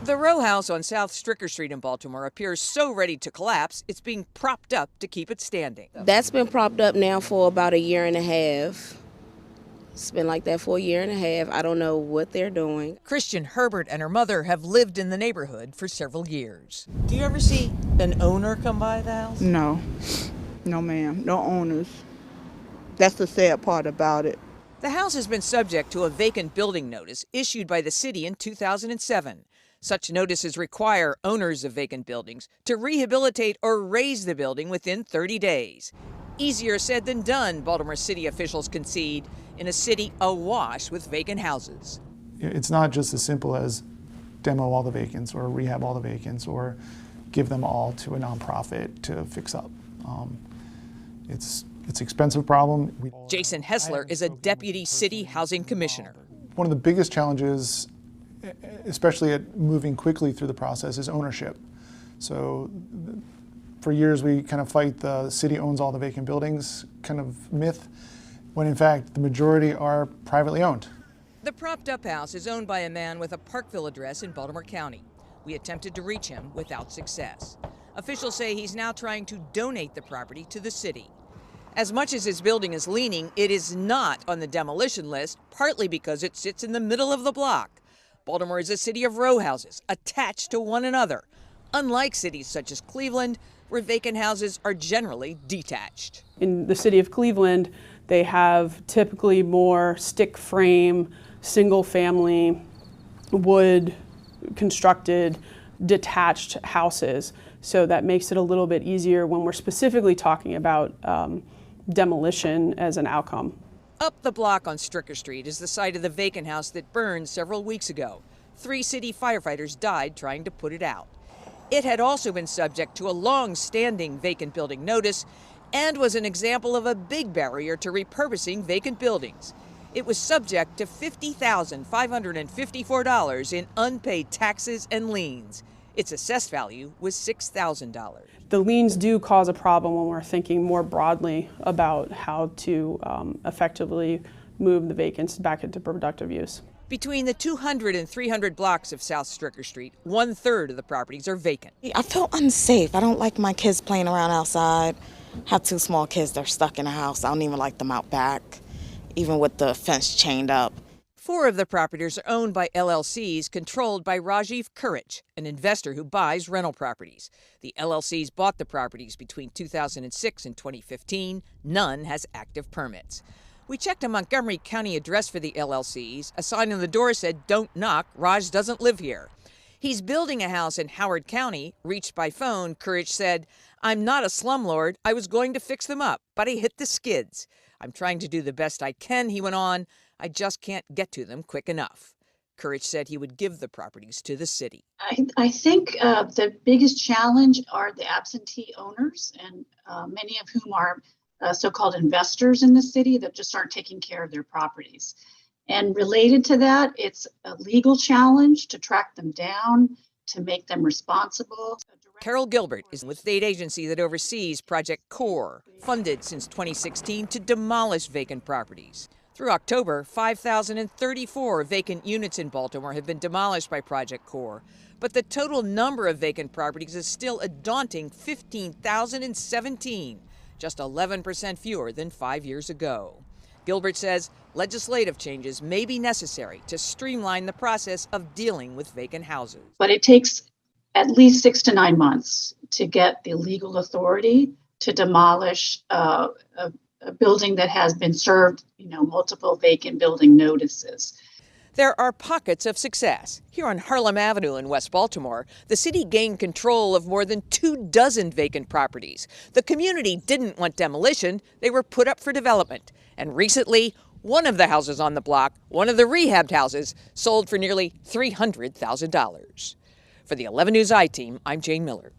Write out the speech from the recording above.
The row house on South Stricker Street in Baltimore appears so ready to collapse, it's being propped up to keep it standing. That's been propped up now for about a year and a half. It's been like that for a year and a half. I don't know what they're doing. Christian HERBERT and her mother have lived in the neighborhood for several years. Do you ever see an owner come by the house? No. No, ma'am. No owners. That's the sad part about it. The house has been subject to a vacant building notice issued by the city in 2007. Such notices require owners of vacant buildings to rehabilitate or raise the building within 30 days. Easier said than done, Baltimore City officials concede, in a city awash with vacant houses. It's not just as simple as demo all the vacants or rehab all the vacants or give them all to a nonprofit to fix up. It's an expensive problem. Jason HESSLER is a deputy city housing commissioner. One of the biggest challenges, especially at moving quickly through the process, is ownership. So for years we kind of fight the city owns all the vacant buildings kind of myth, when in fact the majority are privately owned. The propped up house is owned by a man with a Parkville address in Baltimore County. We attempted to reach him without success. Officials say he's now trying to donate the property to the city. As much as his building is leaning, it is not on the demolition list, partly because it sits in the middle of the block. Baltimore is a city of row houses attached to one another, unlike cities such as Cleveland, where vacant houses are generally detached. In the city of Cleveland, they have typically more stick frame, single family, wood constructed, detached houses. So that makes it a little bit easier when we're specifically talking about demolition as an outcome. Up the block on Stricker Street is the site of the vacant house that burned several weeks ago. 3 city firefighters died trying to put it out. It had also been subject to a long-standing vacant building notice and was an example of a big barrier to repurposing vacant buildings. It was subject to $50,554 in unpaid taxes and liens. Its assessed value was $6,000. The liens do cause a problem when we're thinking more broadly about how to effectively move the vacants back into productive use. Between the 200 and 300 blocks of South Stricker Street, 1/3 of the properties are vacant. I feel unsafe. I don't like my kids playing around outside. I have 2 small kids. They're stuck in the house. I don't even like them out back, even with the fence chained up. 4 of the properties are owned by LLCs controlled by Rajiv Courage, an investor who buys rental properties. The LLCs bought the properties between 2006 and 2015. None has active permits. We checked a Montgomery County address for the LLCs. A sign on the door said, "Don't knock, Raj doesn't live here." He's building a house in Howard County. Reached by phone, Courage said, "I'm not a slumlord. I was going to fix them up, but I hit the skids. I'm trying to do the best I can," he went on. "I just can't get to them quick enough." Courage said he would give the properties to the city. I think the biggest challenge are the absentee owners, and many of whom are so-called investors in the city that just aren't taking care of their properties. And related to that, it's a legal challenge to track them down, to make them responsible. Carol Gilbert is with the state agency that oversees Project CORE, funded since 2016 to demolish vacant properties. Through October, 5,034 vacant units in Baltimore have been demolished by Project CORE, but the total number of vacant properties is still a daunting 15,017, just 11% fewer than 5 years ago. Gilbert says legislative changes may be necessary to streamline the process of dealing with vacant houses. But it takes at least 6 to 9 months to get the legal authority to demolish a building that has been served, multiple vacant building notices. There are pockets of success. Here on Harlem Avenue in West Baltimore, the city gained control of more than 24 vacant properties. The community didn't want demolition. They were put up for development. And recently, one of the houses on the block, one of the rehabbed houses, sold for nearly $300,000. For the 11 News I team, I'm Jane Miller.